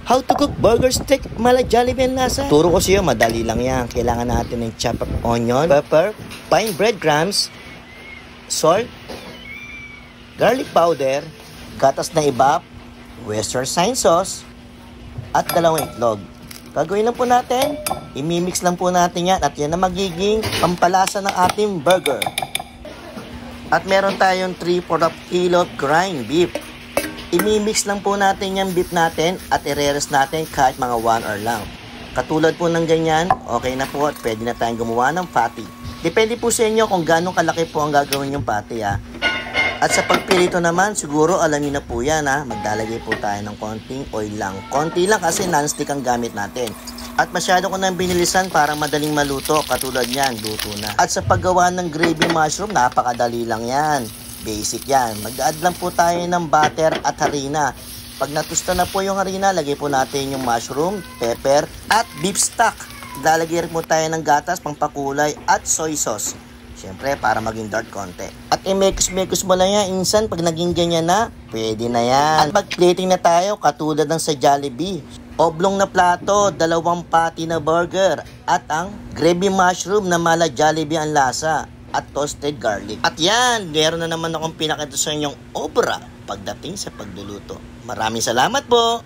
How to cook burger steak mala Jollibee ang lasa? Turo ko siya, madali lang yan. Kailangan natin ng chopped onion, pepper, fine breadcrumbs, salt, garlic powder, gatas na ibap, Worcestershire sauce, at 2 itlog. Gagawin lang po natin, imimix lang po natin yan at yan na magiging pampalasa ng ating burger. At meron tayong 3/4 kilo grind beef. Imimix lang po natin yung beef natin at i-rest natin kahit mga 1 hour lang. Katulad po ng ganyan, okay na po at pwede na tayong gumawa ng patty. Depende po sa inyo kung gaano kalaki po ang gagawin yung patty ha. At sa pagpirito naman, siguro alam niyo na po yan ha. Maglalagay po tayo ng konting oil lang. Konti lang kasi non-stick ang gamit natin. At masyado ko nang binilisan para madaling maluto. Katulad yan, luto na. At sa paggawa ng gravy mushroom, napakadali lang yan. Basic yan. Mag-add lang po tayo ng butter at harina. Pag natusta na po yung harina, lagay po natin yung mushroom, pepper, at beef stock. Lalagay rin po tayo ng gatas, pampakulay, at soy sauce. Siyempre, para maging dark konti. At i-mekos-mekos mo lang yan. Insan, pag naging ganyan na, pwede na yan. At mag-plating na tayo, katulad ng sa Jollibee. Oblong na plato, 2 patty na burger, at ang gravy mushroom na mala Jollibee ang lasa, at toasted garlic. At yan, meron na naman akong pinakita sa inyong obra pagdating sa pagluluto. Maraming salamat po!